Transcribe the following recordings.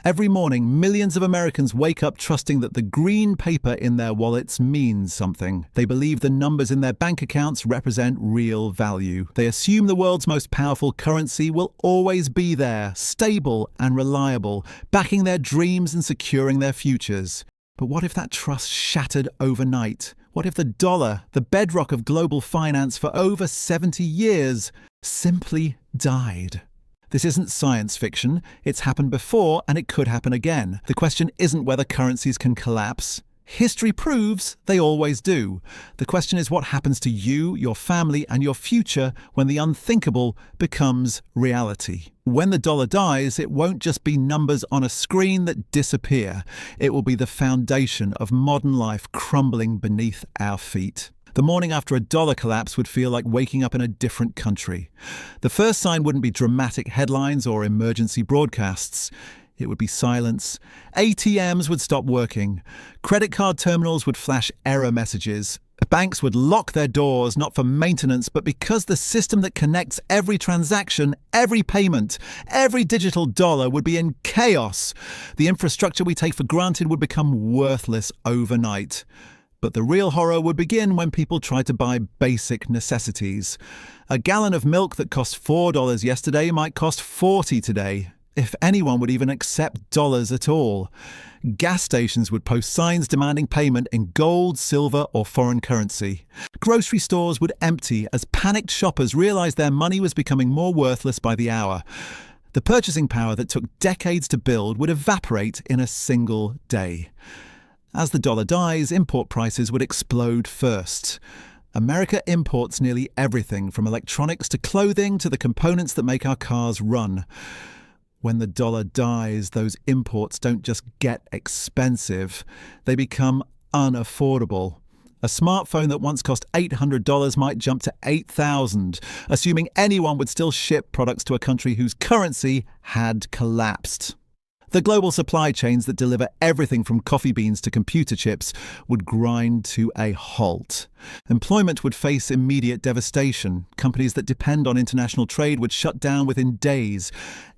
Every morning, millions of Americans wake up trusting that the green paper in their wallets means something. They believe the numbers in their bank accounts represent real value. They assume the world's most powerful currency will always be there, stable and reliable, backing their dreams and securing their futures. But what if that trust shattered overnight? What if the dollar, the bedrock of global finance for over 70 years, simply died? This isn't science fiction. It's happened before and it could happen again. The question isn't whether currencies can collapse. History proves they always do. The question is what happens to you, your family, and your future when the unthinkable becomes reality. When the dollar dies, it won't just be numbers on a screen that disappear. It will be the foundation of modern life crumbling beneath our feet. The morning after a dollar collapse would feel like waking up in a different country. The first sign wouldn't be dramatic headlines or emergency broadcasts. It would be silence. ATMs would stop working. Credit card terminals would flash error messages. Banks would lock their doors, not for maintenance, but because the system that connects every transaction, every payment, every digital dollar would be in chaos. The infrastructure we take for granted would become worthless overnight. But the real horror would begin when people tried to buy basic necessities. A gallon of milk that cost $4 yesterday might cost $40 today, if anyone would even accept dollars at all. Gas stations would post signs demanding payment in gold, silver, or foreign currency. Grocery stores would empty as panicked shoppers realized their money was becoming more worthless by the hour. The purchasing power that took decades to build would evaporate in a single day. As the dollar dies, import prices would explode first. America imports nearly everything from electronics to clothing to the components that make our cars run. When the dollar dies, those imports don't just get expensive, they become unaffordable. A smartphone that once cost $800 might jump to $8,000, assuming anyone would still ship products to a country whose currency had collapsed. The global supply chains that deliver everything from coffee beans to computer chips would grind to a halt. Employment would face immediate devastation. Companies that depend on international trade would shut down within days.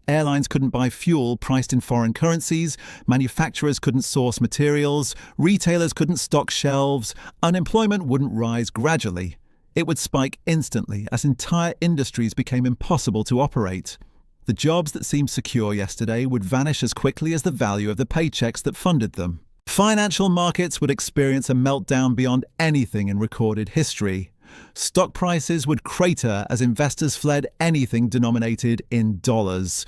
Airlines couldn't buy fuel priced in foreign currencies. Manufacturers couldn't source materials. Retailers couldn't stock shelves. Unemployment wouldn't rise gradually. It would spike instantly as entire industries became impossible to operate. The jobs that seemed secure yesterday would vanish as quickly as the value of the paychecks that funded them. Financial markets would experience a meltdown beyond anything in recorded history. Stock prices would crater as investors fled anything denominated in dollars.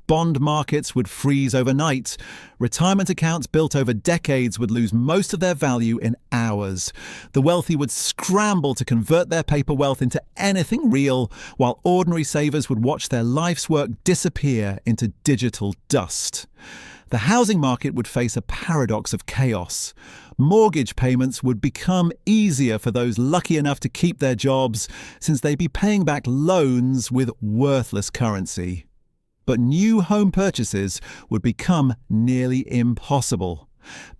Bond markets would freeze overnight. Retirement accounts built over decades would lose most of their value in hours. The wealthy would scramble to convert their paper wealth into anything real, while ordinary savers would watch their life's work disappear into digital dust. The housing market would face a paradox of chaos. Mortgage payments would become easier for those lucky enough to keep their jobs, since they'd be paying back loans with worthless currency. But new home purchases would become nearly impossible.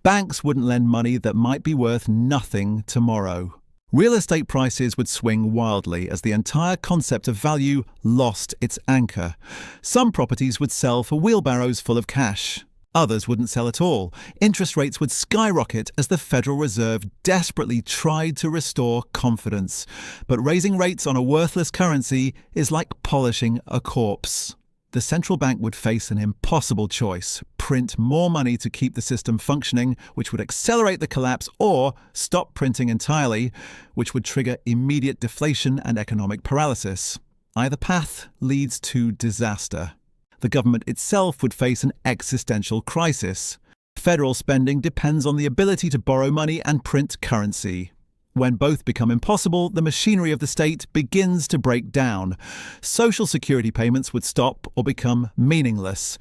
Banks wouldn't lend money that might be worth nothing tomorrow. Real estate prices would swing wildly as the entire concept of value lost its anchor. Some properties would sell for wheelbarrows full of cash. Others wouldn't sell at all. Interest rates would skyrocket as the Federal Reserve desperately tried to restore confidence. But raising rates on a worthless currency is like polishing a corpse. The central bank would face an impossible choice: print more money to keep the system functioning, which would accelerate the collapse, or stop printing entirely, which would trigger immediate deflation and economic paralysis. Either path leads to disaster. The government itself would face an existential crisis. Federal spending depends on the ability to borrow money and print currency. When both become impossible, the machinery of the state begins to break down. Social security payments would stop or become meaningless.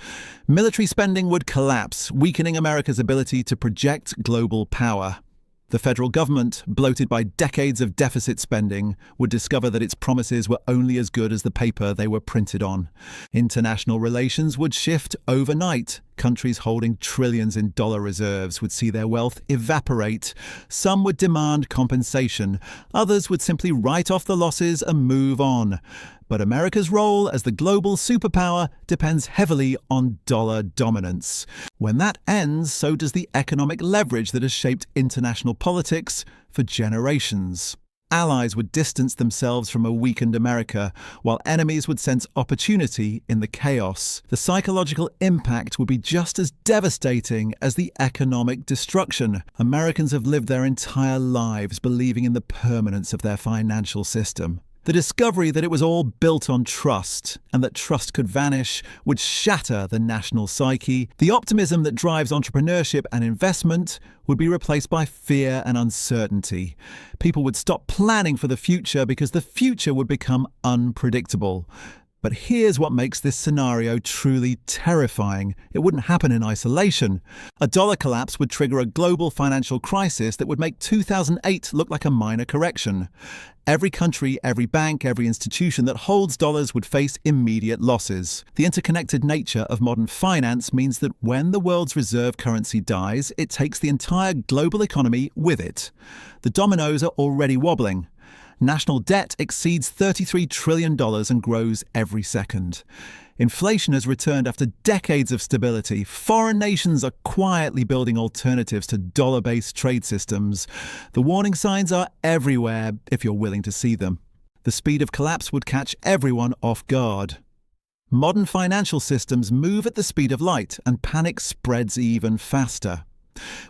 Military spending would collapse, weakening America's ability to project global power. The federal government, bloated by decades of deficit spending, would discover that its promises were only as good as the paper they were printed on. International relations would shift overnight. Countries holding trillions in dollar reserves would see their wealth evaporate. Some would demand compensation. Others would simply write off the losses and move on. But America's role as the global superpower depends heavily on dollar dominance. When that ends, so does the economic leverage that has shaped international politics for generations. Allies would distance themselves from a weakened America, while enemies would sense opportunity in the chaos. The psychological impact would be just as devastating as the economic destruction. Americans have lived their entire lives believing in the permanence of their financial system. The discovery that it was all built on trust, and that trust could vanish, would shatter the national psyche. The optimism that drives entrepreneurship and investment would be replaced by fear and uncertainty. People would stop planning for the future because the future would become unpredictable. But here's what makes this scenario truly terrifying. It wouldn't happen in isolation. A dollar collapse would trigger a global financial crisis that would make 2008 look like a minor correction. Every country, every bank, every institution that holds dollars would face immediate losses. The interconnected nature of modern finance means that when the world's reserve currency dies, it takes the entire global economy with it. The dominoes are already wobbling. National debt exceeds $33 trillion and grows every second. Inflation has returned after decades of stability. Foreign nations are quietly building alternatives to dollar-based trade systems. The warning signs are everywhere if you're willing to see them. The speed of collapse would catch everyone off guard. Modern financial systems move at the speed of light, and panic spreads even faster.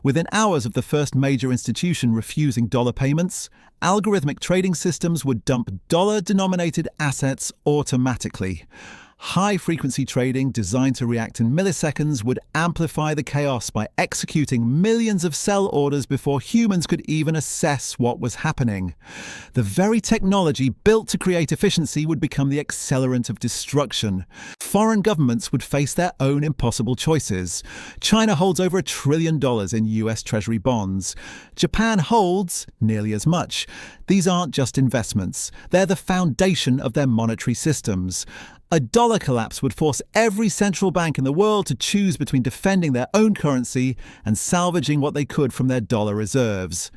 Within hours of the first major institution refusing dollar payments, algorithmic trading systems would dump dollar-denominated assets automatically. High-frequency trading designed to react in milliseconds would amplify the chaos by executing millions of sell orders before humans could even assess what was happening. The very technology built to create efficiency would become the accelerant of destruction. Foreign governments would face their own impossible choices. China holds over $1 trillion in US Treasury bonds. Japan holds nearly as much. These aren't just investments. They're the foundation of their monetary systems. A dollar collapse would force every central bank in the world to choose between defending their own currency and salvaging what they could from their dollar reserves.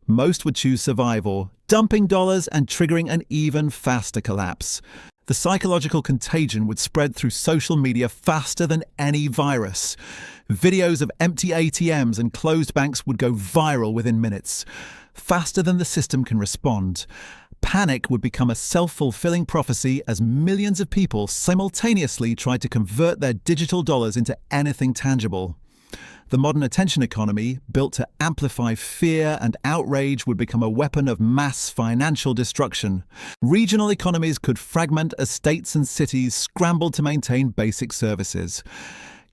Most would choose survival, dumping dollars and triggering an even faster collapse. The psychological contagion would spread through social media faster than any virus. Videos of empty ATMs and closed banks would go viral within minutes, faster than the system can respond. Panic would become a self-fulfilling prophecy as millions of people simultaneously tried to convert their digital dollars into anything tangible. The modern attention economy, built to amplify fear and outrage, would become a weapon of mass financial destruction. Regional economies could fragment as states and cities scrambled to maintain basic services.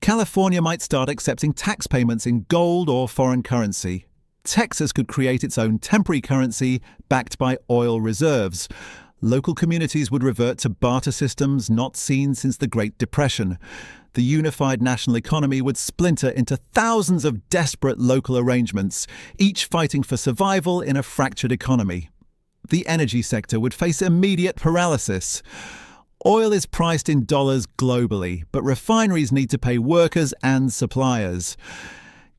California might start accepting tax payments in gold or foreign currency. Texas could create its own temporary currency backed by oil reserves. Local communities would revert to barter systems not seen since the Great Depression. The unified national economy would splinter into thousands of desperate local arrangements, each fighting for survival in a fractured economy. The energy sector would face immediate paralysis. Oil is priced in dollars globally, but refineries need to pay workers and suppliers.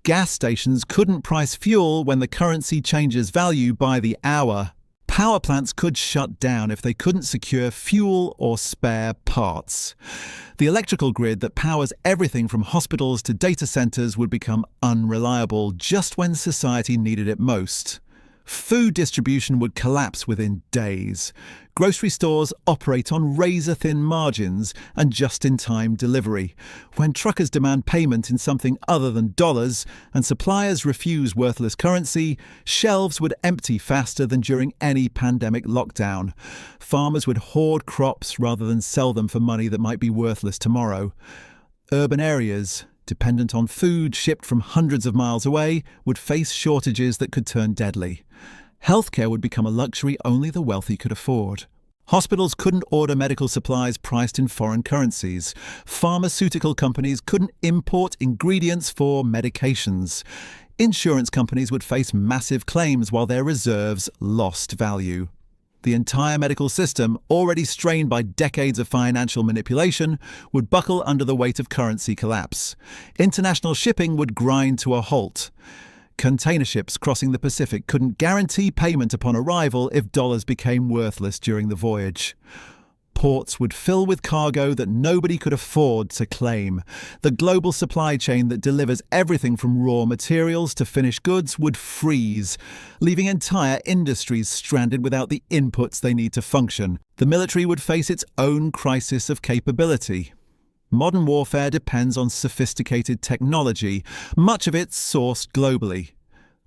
Gas stations couldn't price fuel when the currency changes value by the hour. Power plants could shut down if they couldn't secure fuel or spare parts. The electrical grid that powers everything from hospitals to data centers would become unreliable just when society needed it most. Food distribution would collapse within days. Grocery stores operate on razor-thin margins and just-in-time delivery. When truckers demand payment in something other than dollars and suppliers refuse worthless currency, shelves would empty faster than during any pandemic lockdown. Farmers would hoard crops rather than sell them for money that might be worthless tomorrow. Urban areas, dependent on food shipped from hundreds of miles away, would face shortages that could turn deadly. Healthcare would become a luxury only the wealthy could afford. Hospitals couldn't order medical supplies priced in foreign currencies. Pharmaceutical companies couldn't import ingredients for medications. Insurance companies would face massive claims while their reserves lost value. The entire medical system, already strained by decades of financial manipulation, would buckle under the weight of currency collapse. International shipping would grind to a halt. Container ships crossing the Pacific couldn't guarantee payment upon arrival if dollars became worthless during the voyage. Ports would fill with cargo that nobody could afford to claim. The global supply chain that delivers everything from raw materials to finished goods would freeze, leaving entire industries stranded without the inputs they need to function. The military would face its own crisis of capability. Modern warfare depends on sophisticated technology, much of it sourced globally.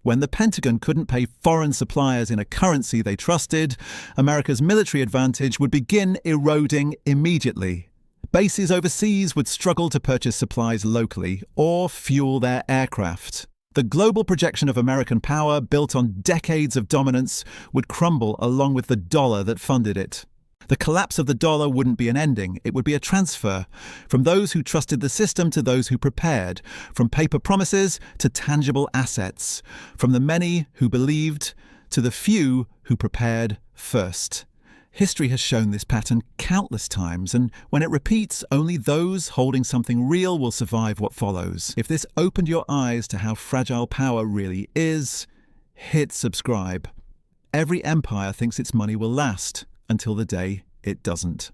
When the Pentagon couldn't pay foreign suppliers in a currency they trusted, America's military advantage would begin eroding immediately. Bases overseas would struggle to purchase supplies locally or fuel their aircraft. The global projection of American power, built on decades of dominance, would crumble along with the dollar that funded it. The collapse of the dollar wouldn't be an ending, it would be a transfer, from those who trusted the system to those who prepared, from paper promises to tangible assets, from the many who believed to the few who prepared first. History has shown this pattern countless times, and when it repeats, only those holding something real will survive what follows. If this opened your eyes to how fragile power really is, hit subscribe. Every empire thinks its money will last, until the day it doesn't.